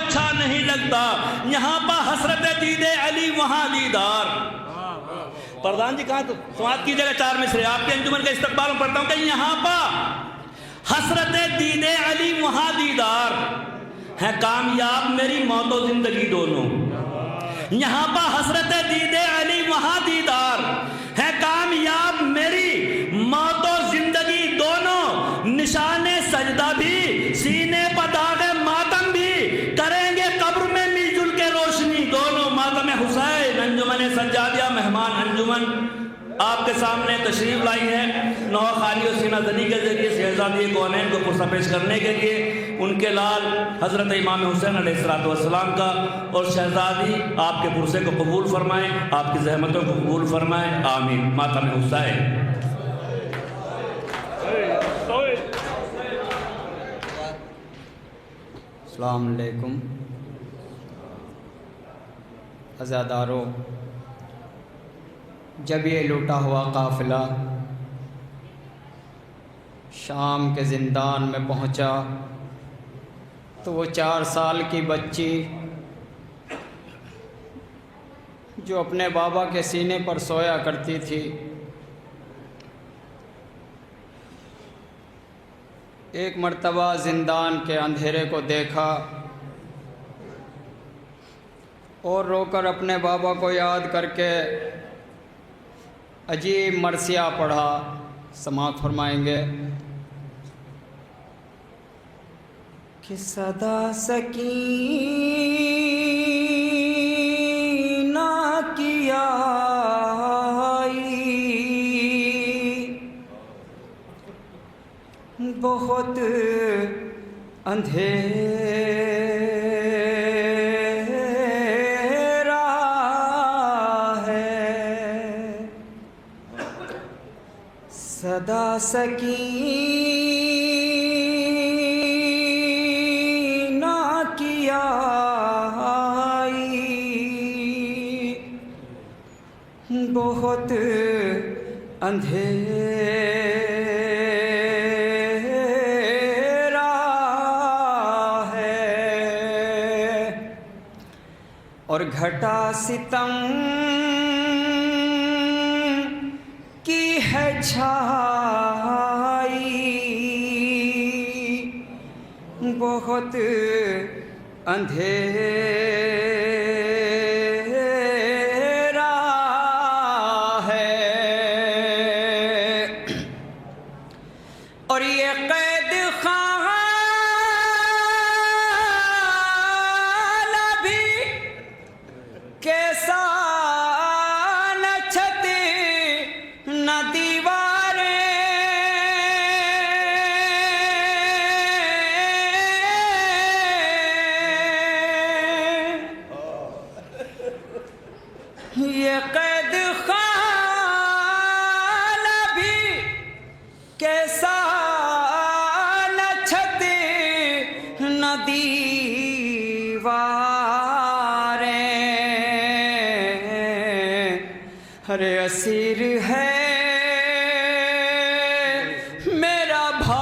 अच्छा नहीं लगता। यहाँ पर हसरत दीदे अली वहाँ दीदार। प्रधान जी कहाँ तो समाप्त कीजिएगा 4 मिसरे। आपके अंजुमन का इस्तकबाल पढ़ता हूँ कि यहाँ पर हसरत दीदे अली वहाँ दीदार है कामयाब मेरी मौत और जिंदगी दोनों। यहाँ पर हसरत दीदे अली वहाँ दीदार है कामयाब मेरी मौत और जिंदगी दोनों। निशाने सजदा भी सीने पर दागे मातम भी करेंगे कब्र में मिलजुल के रोशनी दोनों। मातम हुसैन अंजुमन सज्जादिया मेहमान अंजुमन आपके सामने तशरीफ लाई है नौहा खानी और सीना जनी के जरिए शहजादी कौनैन को पुरसा पेश करने के लिए उनके लाल हज़रत इमाम हुसैन अलैहिस्सलाम का। और शहजादी आपके पुरसे को कबूल फरमाएं, आपकी जहमतों को कबूल फरमाएं। आमीन। मातम हुसैन। अस्सलाम वालेकुम अज़ादारों, जब ये लूटा हुआ काफ़िला शाम के ज़िंदान में पहुंचा तो वो 4 साल की बच्ची जो अपने बाबा के सीने पर सोया करती थी, एक मर्तबा ज़िंदान के अंधेरे को देखा और रोकर अपने बाबा को याद करके अजीब मरसिया पढ़ा। समाअत फरमाएंगे कि सदा सकीना की आई बहुत अंधेरा है। सदा सकीना की आई बहुत अंधेरा है। और घटा सितम की है छाई बहुत अंधेरा है। और ये कैद खाना भी कैसा न छत न दीवारें, ये कैद खाना भी कैसा न छत न दीवारें। हरे असीर है मेरा भाई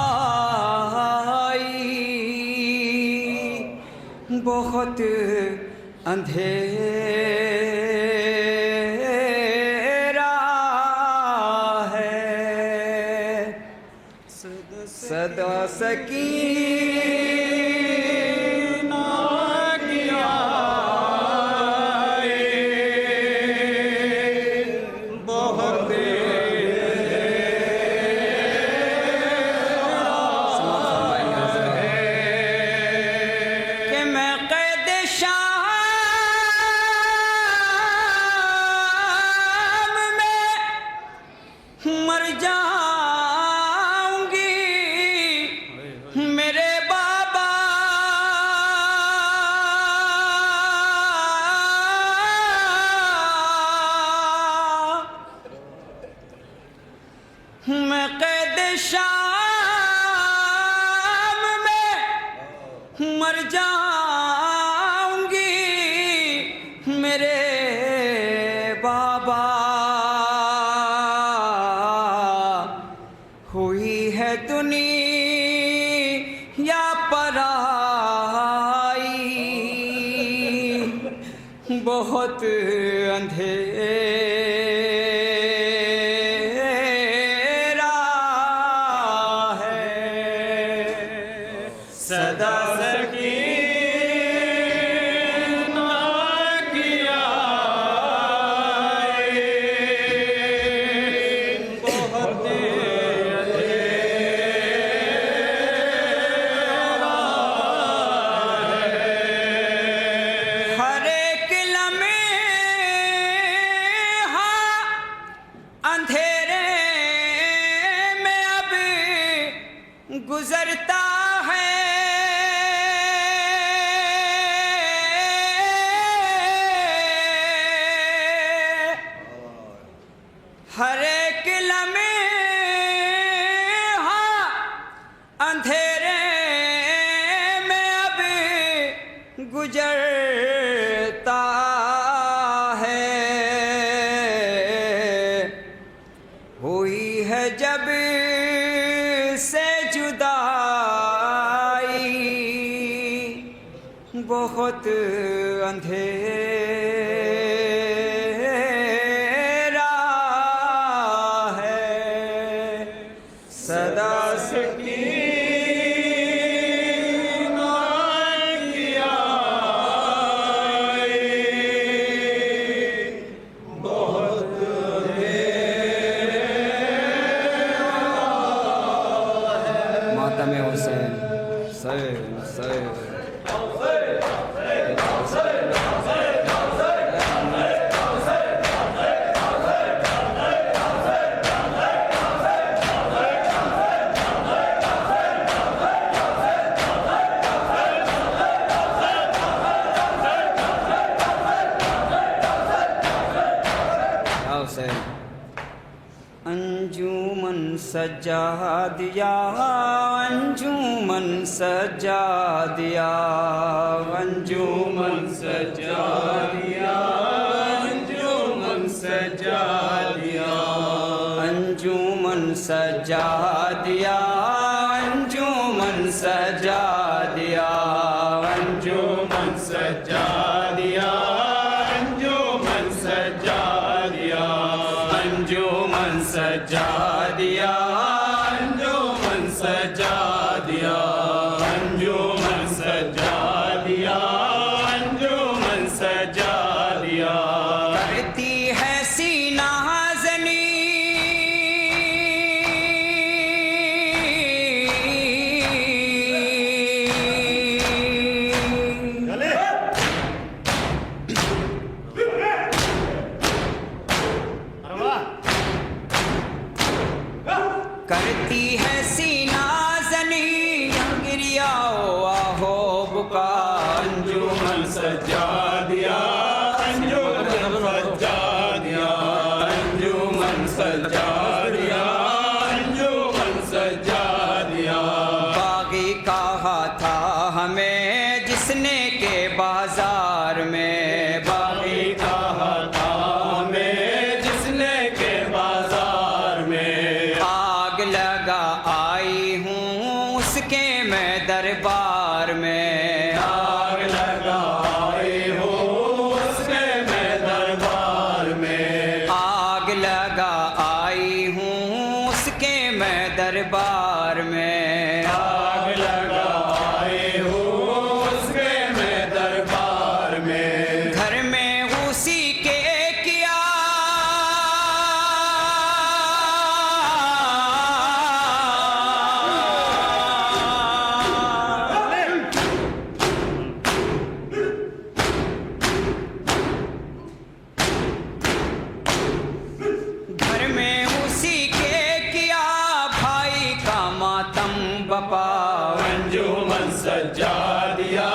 बहुत अंधेरा है। सदा सकीना की आई बहुत कि मैं कैद शाम में मर जाऊंगी मेरे बाबा मैं कैद शाम में मर जाऊंगी मेरे बाबा। हुई है दुनिया पराई बहुत अंधेरा है, सदा सकीना किया बहुत अंधेरे में अब गुजरता है, हर एक लम्हा अंधेरे में अब गुजरता है। हुई है जब से जुदाई बहुत अंधेरा है, सदा सकीना किया बहुत मातम हुसैन अंजुमन सजा दिया, अंजुमन सजा दिया, अंजुमन सजा दिया, अंजुमन सजा दिया, अंजुमन सजा दिया, अंजुमन सजा दिया, अंजुमन सजा दिया, अंजुमन सजा दिया, अंजुमन सजा दिया, अंजुमन सजा दिया, अंजुमन सजा दिया, अंजुमन सजा दिया। करती है सीना ज़नी करती है सीना ज़नी गिरियाओ आहो बुका, अंजुमन सजा दिया, अंजुमन सजा दिया, अंजुमन सजा दिया, अंजुमन सजा दिया। बागी कहा था हमें जिसने के बाजार में, बागी कहा था हमें जिसने के बाजार में, आग लगा आई हूँ उसके मैं दरबार में, आग लगा आई हूँ उसके मैं दरबार में, आग लगा आई हूँ उसके मैं दरबार में, आग लगा आई हूँ उसके मैं दरबार में। घर में उसी के किया घर में उसी के किया भाई का मातम बपा, अंजुमन सजा दिया,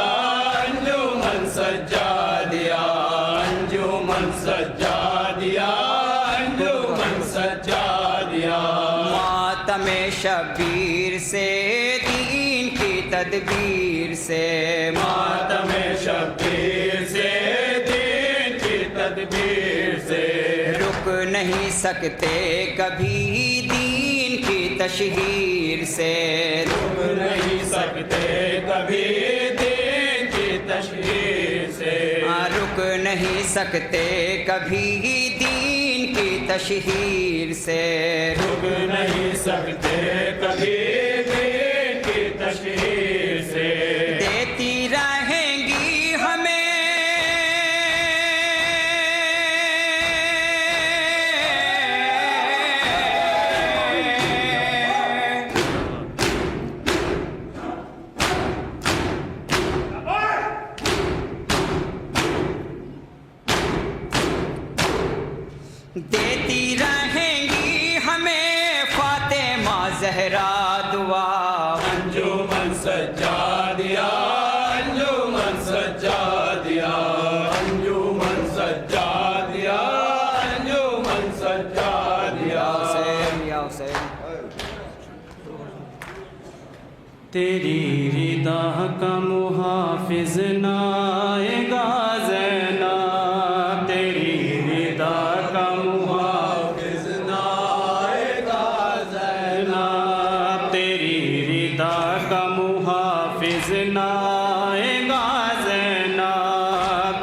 अंजुमन सजा दिया, अंजुमन सजा दिया, अंजुमन सजा दिया। मातम शबीर से दीन की तदबीर से, मातम शबीर से दीन की तदबीर से, रुक नहीं सकते कभी दीन की तशहीर से, रुक नहीं सकते कभी दीन की तशहीर से, रुक नहीं सकते कभी दीन की तशहीर से, रुक नहीं सकते कभी दीन की तशहीर से। देती रहेंगी हमें देती रहेंगी हमें फातिमा ज़हरा दुआ। अंजुमन सज्जा दिया, अंजुमन सज्जा दिया, अंजुमन सज्जा दिया, अंजुमन सज्जा दिया। तेरी रिदा का मुहाफिज नाएगा ज़ैना, तेरी रिदा का मुहाफिज नाएगा ज़ैना, तेरी रिदा का मुहाफिज नाएगा ज़ैना,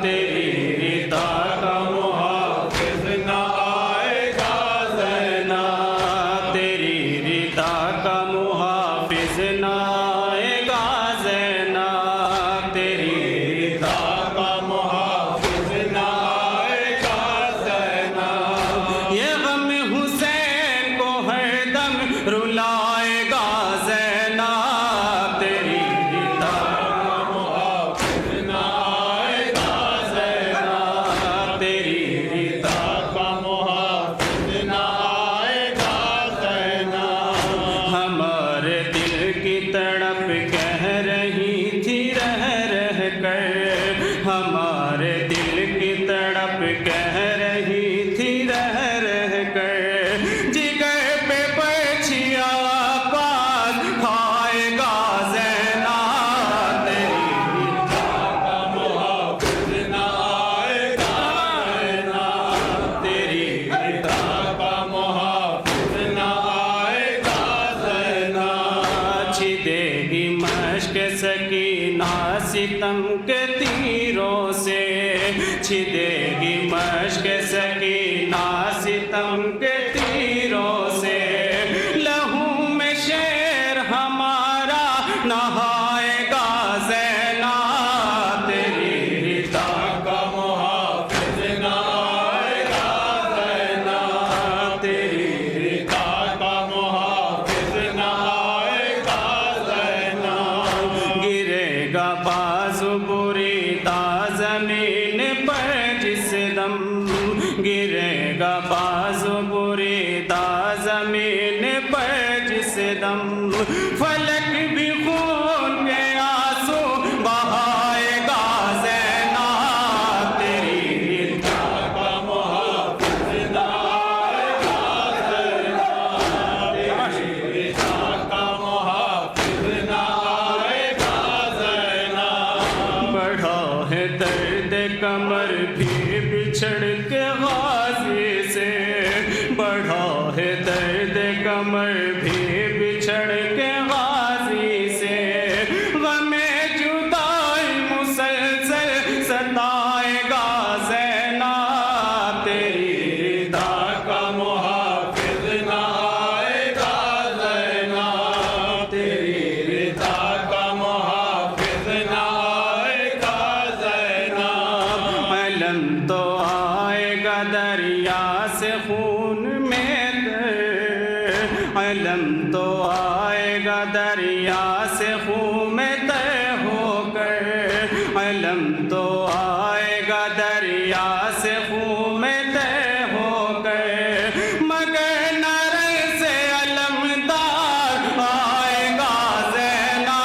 तेरी रिदा का मुहाफिज नाएगा ज़ैना, तेरी रिदा का मुहाफिज नाएगा ज़ैना, तेरी रिदा का मुहाफिज नाएगा ज़ैना। ये गम हुसैन को हरदम रुलाएगा ज़ैना, तेरी रिदा का मुहाफिज नाएगा ज़ैना, तेरी रिदा का मुहाफिज नाएगा ज़ैना। हमारे दिल की तड़प कह रही थी रह रह कर, हमारे दिल की तड़प कह रही थी रह रह कर, जिगर पे बछिया पास खाएगा ज़ैना, तेरी रिदा का मुहाफिज नाएगा ज़ैना, तेरी रिदा का मुहाफिज नाएगा ज़ैना। छिदेगी मश्क सकीना सितम के तीरों से, छिदेगी मश्क सकीना सितम के तीरों से, लहू में शेर हमारा नहाएगा ज़ैना, तेरी रिदा का मुहाफिज नाएगा ज़ैना, तेरी रिदा का मुहाफिज नाएगा ज़ैना। गिरेगा बाज़ु बुरीदा ज़मीन पर जिस दम, गिरेगा बाज़ु बुरीदा ज़मीन पर जिस दम, फलक भी खून के आंसू बहाएगा ज़ैना, तेरी रिदा का मुहाफिज नाएगा ज़ैना, तेरी रिदा का मुहाफिज नाएगा ज़ैना। बढ़ा है दर्द कमर भी बिछड़ के गाज़ी से, बढ़ा है दर्द कमर भी बिछड़ के गाज़ी से, गमे जुदाई मुसलसल सताएगा ज़ैना, तेरी रिदा का मुहाफिज नाएगा ज़ैना, तेरी रिदा का मुहाफिज नाएगा ज़ैना। अलम तो आएगा दरिया से खून में तर, अलम तो आएगा दरिया से खून में तर होकर, अलम तो आएगा दरिया से खून में तर होकर, मगर नरक से अलमदार आएगा ज़ैना,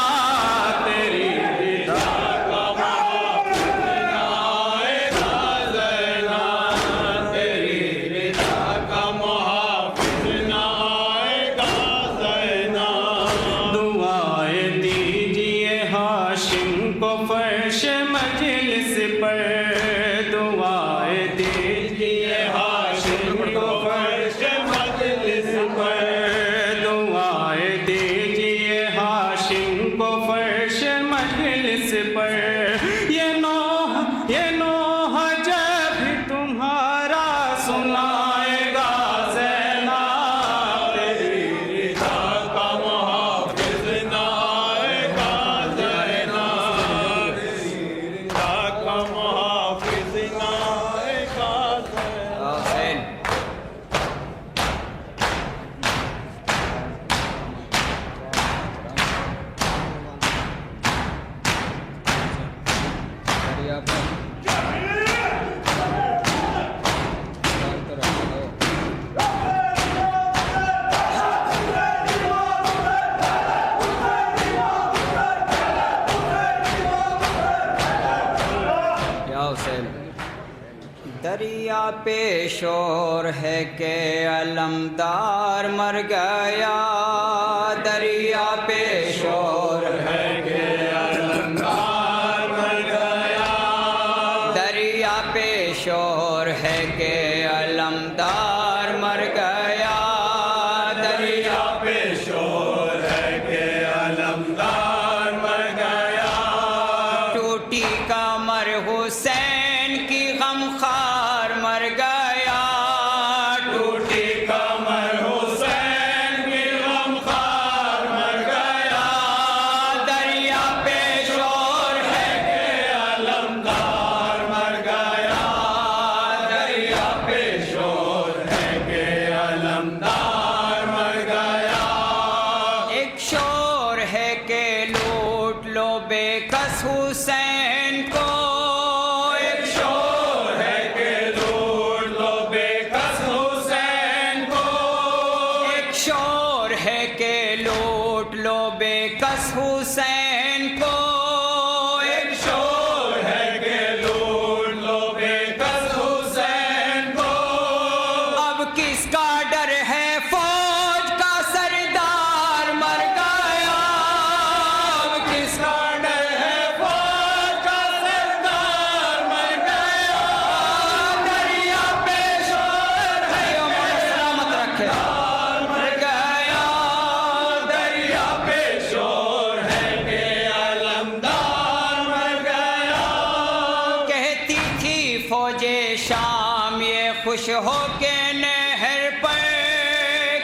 तेरी रिदा का मुहाफिज नाएगा ज़ैना, तेरी रिदा का मुहाफिज नाएगा ज़ैना। दुआएं दीजिए हाशिम को फर्श मजलिस पर, दुआ गया पर दरिया पे शोर है के अलमदार मर गया, दरिया पे शोर है के अलमदार मर गया, दरिया पे शोर है के अलमदार मर गया, दरिया पे शोर है के अलमदार मर गया। टूटी कमर हुसैन की गमखार मर गया, टूटी कमर हुसैन की गमखार मर गया, दरिया पे शोर है के अलमदार मर गया, दरिया पे शोर है के अलमदार मर गया। एक शोर है के लूट लो बेकस हुसैन को, एक शोर है के लूट लो बेकस हुसैन को, एक शोर है के लूट लो बेकस हुसैन को, एक शोर है के लूट लो बेकस हुसैन को। अब किसका डर है फौज का सरदार मर गया, अब किसका डर है फौज का सरदार मर गया, दरिया पे शोर है सलामत रखे मर गया, दरिया पे शोर है के अलमदार मर गया। कहती थी फौजे शाम ये खुश हो के नहर पर,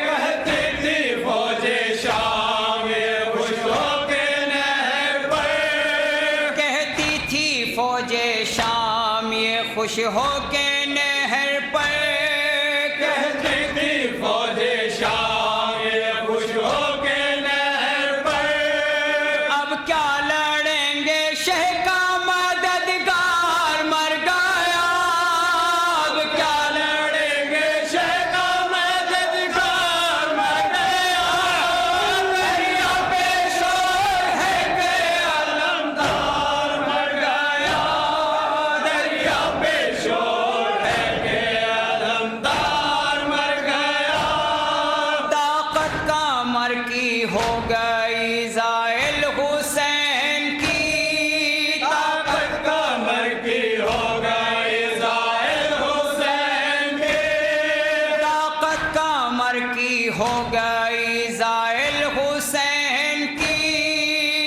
कहती थी फौजे शाम ये खुश हो के नहर पर, कहती थी फौजे शाम ये खुश हो के नहर पर, कहती थी फौजे शाम ये खुश हो के नहर पर। अब क्या लड़ेंगे शह का मददगार मर गया, अब क्या लड़ेंगे शह का मददगार मर गया, दरिया पे शोर है के अलमदार मर गया, दरिया पे शोर है के अलमदार मर गया। ताकत कमर की हो गई ज़ाइल हुसैन की, ताकत कमर की हो गई ज़ाइल हुसैन की, ताकत कमर की हो गई ज़ाइल हुसैन की,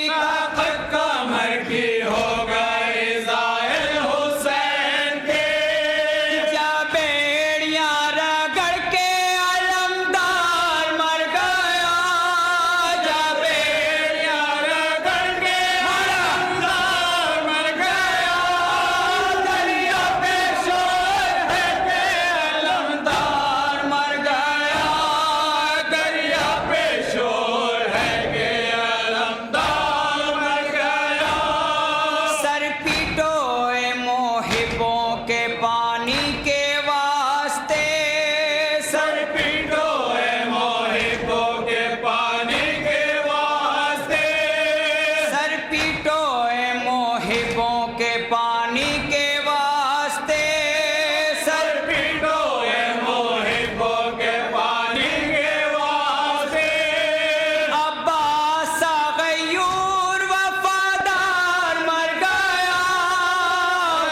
ताकत कमर की हो गई ज़ाइल हुसैन की। जब बेड़ियां रगड़ के अलमदार मर गया, जब बेड़ियां रगड़ के अलमदार मर गया, दरिया पे शोर है के अलमदार मर गया, दरिया पे शोर है के अलमदार मर गया। सर पीटो ए मोहिबों के पानी के वास्ते, सर पीटो ए मोहिबों के पानी के वास्ते, सर पीटो ए मोहिबों के पानी के वास्ते, सर पीटो ए मोहिबों के पानी के वास्ते। अब्बास गयूर वफादार मर गया,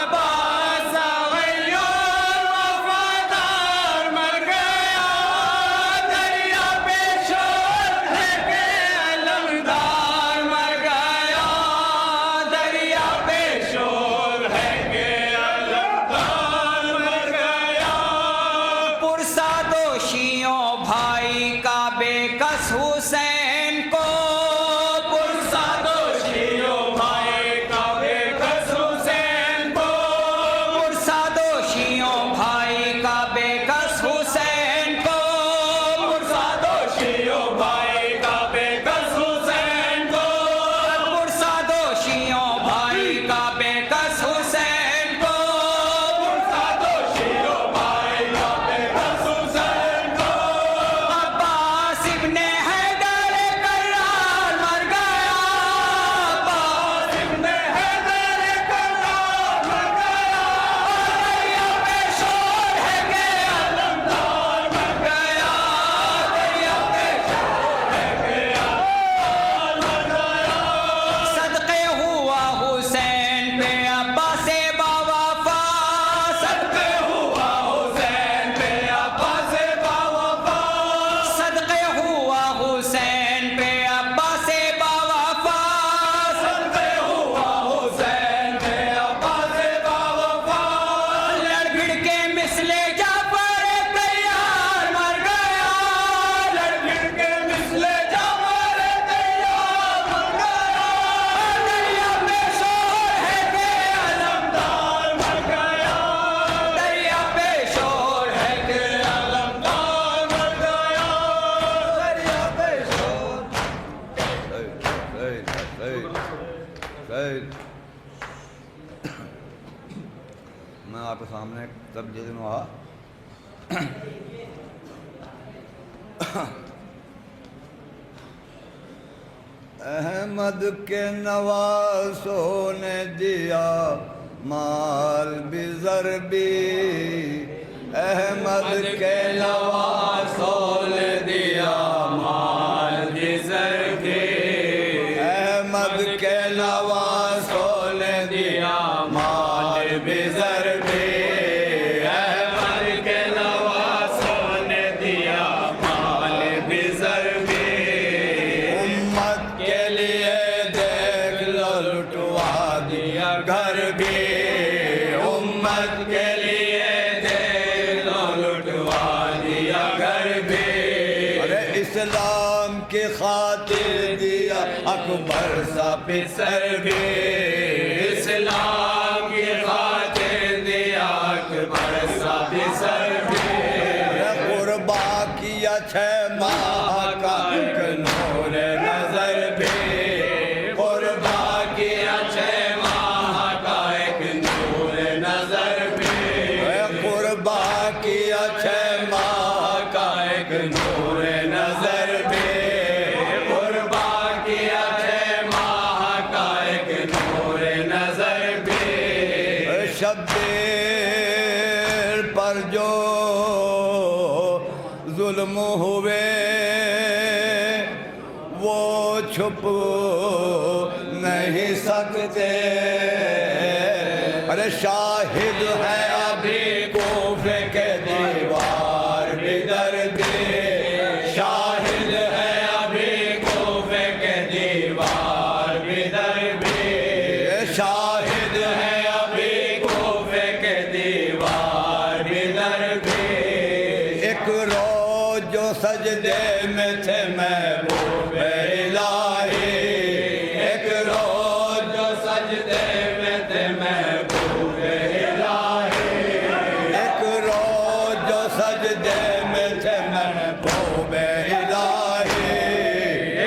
अब्बास गयूर वफादार मर गया, दरिया पे शोर है के अलमदार मर गया, दरिया पे शोर है मैं आपके सामने तब जिस दिन हुआ अहमद के नवासों ने दिया माल बिजर भी, अहमद के नवासों ने दिया माल बिजर भी, अहमद के नवासों ने दिया माल बिजर भी, अहमद के नवासों ने दिया माल बिजर भी, उम्मत के लिए देख लो लुटवा दिया घर भी, उम्मत के लिए देख लो लुटवा दिया घर भी, अरे इस्लाम की खातिर दिया अकबर सा पिसर भी, इस्लाम की खातिर दिया अकबर सा पिसर भी, कुर्बा किया 6 माह का एक नूर नजर भी, कुर्बा किया 6 माह का एक नूर नजर भी, कुर्बा किया 6 माह का एक नूर नजर भी, कुर्बा किया 6 माह का एक नूर नजर भी, शब्बीर पर जो जुल्म हुए वो छुप नहीं सकते, अरे शाहिद है अभी कोफे के दीवार बिदर दे, शाहिद है अभी कोफे के दीवार बिदर दे, शाहिद है अभी कोफे के दीवार बिदर दे, एक रोज जो सजदे में थे महबूब इलाही, एक रोज जो सजदे में थे महबूब इलाही, एक रोज जो सजदे में थे महबूब इलाही,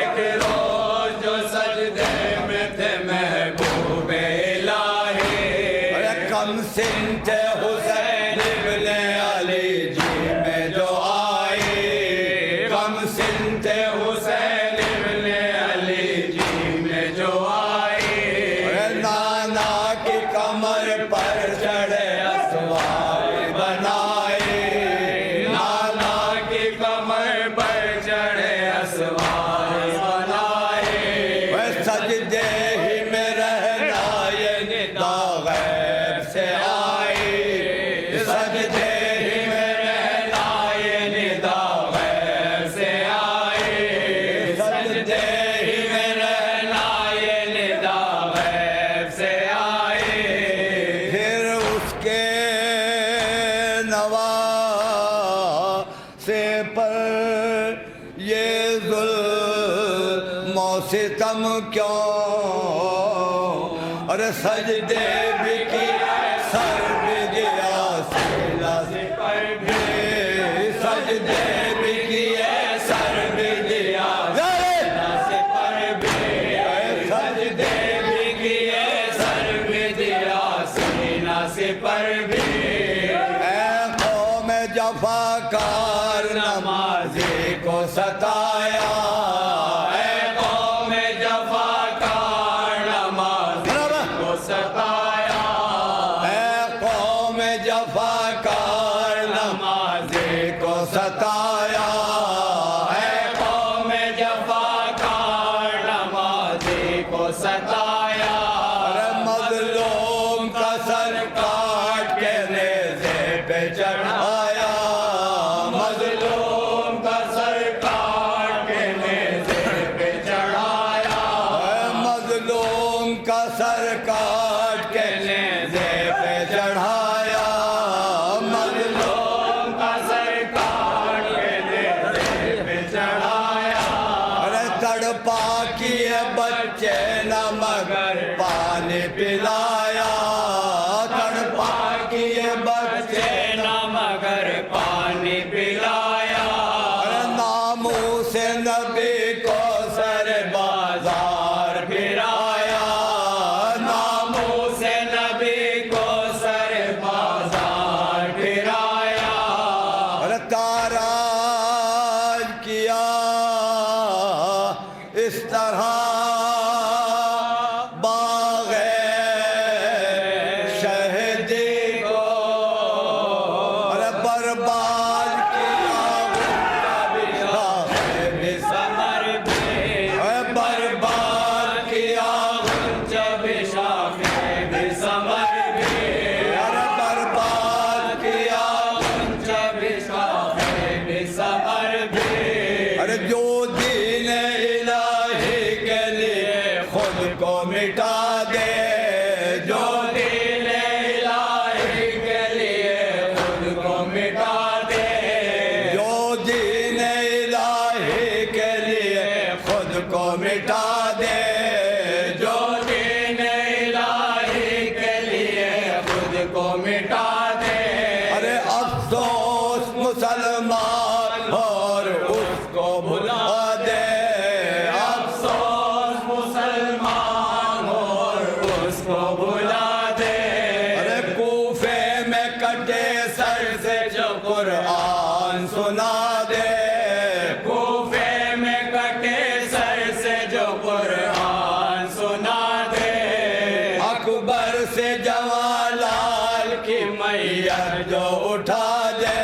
एक रोज जो सजदे में थे महबूब इलाही, अरे कम सिन थे हुसैन इब्ने अली जी में जो आए, कम सिन थे हुसैन इब्ने अली जी में जो आए, अरे नाना की कमर पर चढ़े असवार बनाए, नाना की कमर पर चढ़े असवार बनाए, वह सजदे ही में रहना ये निदा गैब से आए, सजदे ही में रहना ये निदा गैब से आए, सजदे ही में रहना ये निदा गैब से आए, फिर उसके नवा से पर ये जुल्म सितम क्यों, अरे सजदे भी किया सर भी गया सीना से पर भी, सजदे भी किए सर भी दिया सीना से पर भी, सजदे भी किए सर भी दिया सीना से पर भी, ऐ कौम जफाकार नमाजी को सताया, ऐ कौम जफाकार नमाजी को सताया, ऐ कौम जफाकार नमाजी को सताया, ऐ कौम जफाकार नमाजी को सताया, अरे मजलूम का सर काट के नेज़े पे चढ़ाया, मजलूम का सर काट के नेज़े पे चढ़ाया, मजलूम का सर काट के नेज़े पे चढ़ाया, मजलूम का सर काट के नेज़े पे चढ़ाया, अरे तड़पा किए बच्चे न मगर पानी पिलाया, तड़पा किए बच्चे न मगर को मिटा दे। अरे अफसोस मुसलमान और उसको भुला दे। अफसोस मुसलमान और उसको भुला दे। अरे कूफे में कटे सर से जो कुरान सुना दे। कूफे में कटे सर से जो कुरान सुना दे। अकबर से जवाहरलाल की मैयत जो उठा दे।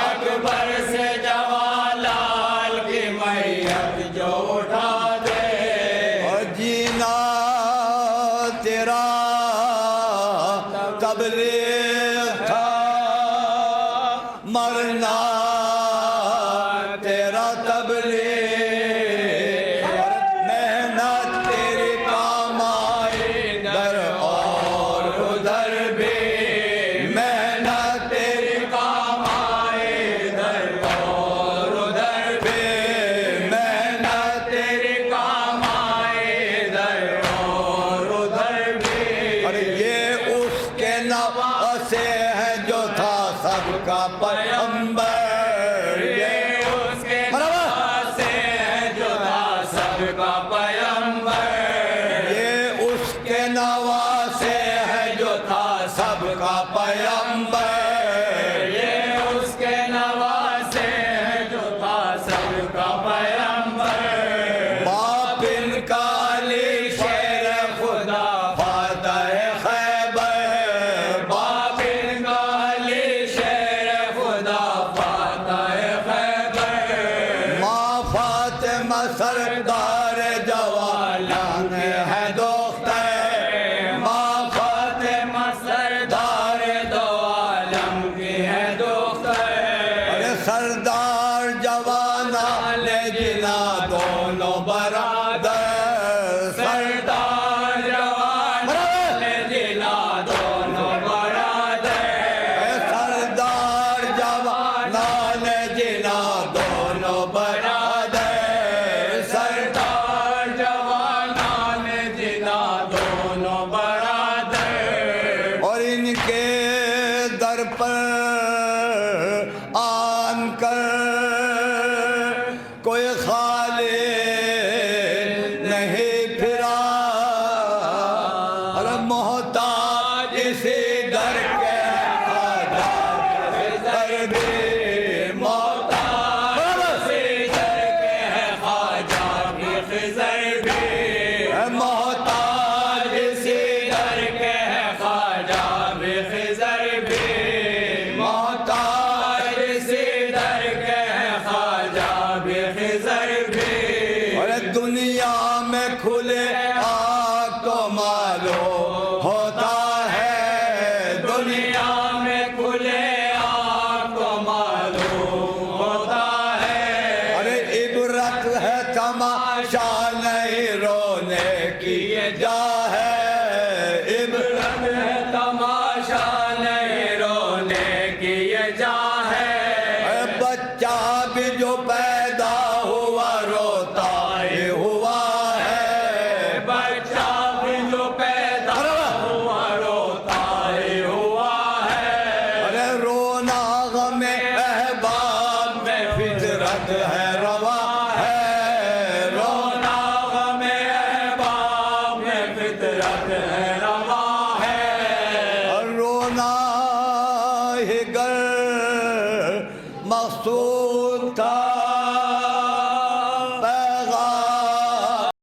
अकबर से जवाहरलाल की मैयत जो उठा दे। और जीना तेरा तबलीग था, मरना तेरा तबलीग। मेहनत तेरी काम आई इधर और उधर भी। मेहनत तेरी काम आए इधर और उधर भी। मेहनत तेरे काम आए इधर और उधर भी। और ये उसके नवासे है जो था सबका पैगंबर। ये उसके बराबर। से है जो था सबका पैगंबर। ये उसके नवासे है जो था सबका पैगंबर। ये उसके नवासे है जो था सबका पैगंबर। बाप इनका अली शेर खुदा फातह खैबर। बाप इनका अली शेर खुदा फातह खैबर। माँ फातिमा सरदार जवालान है दोस्तर। माँ फातिमा सरदार दो आलम की है दोस्तर। अरे सरदार जवाना ने जिना दोनों बराबर। सरदार जवान ने जिला दोनों बरादर। सरदार जवाना ने जिना दोनों बराबर। सरदार जवाना ने जिला दोनों बरादर। और इनके दर पर आन कर कोई खाली नहीं फिरा। और मोहताज इसी दर के आजाद दर भी मोहताज से डर के है ख्वाजा की खिज़र भी। मोहताज इसी डर के है ख्वाजा भी खिज़र भी। मोहताज से डर के है ख्वाजा भी खिज़र भी। और दुनिया में खुले आग तो मालूम होता है। दुनिया में खुले आपको मालूम होता है। अरे इबरत है तमाशा नहीं रोने की ये जा है। इबरत है तमाशा नहीं रोने की ये जा है। बच्चा भी जो पैदा हुआ रोता ही हुआ है। बच्चा भी जो पैदा हुआ रोता ही हुआ है। अरे रोना गमे अहबाब में फितरत है रवा है। रोना रोना गमे अहबाब में फितरत है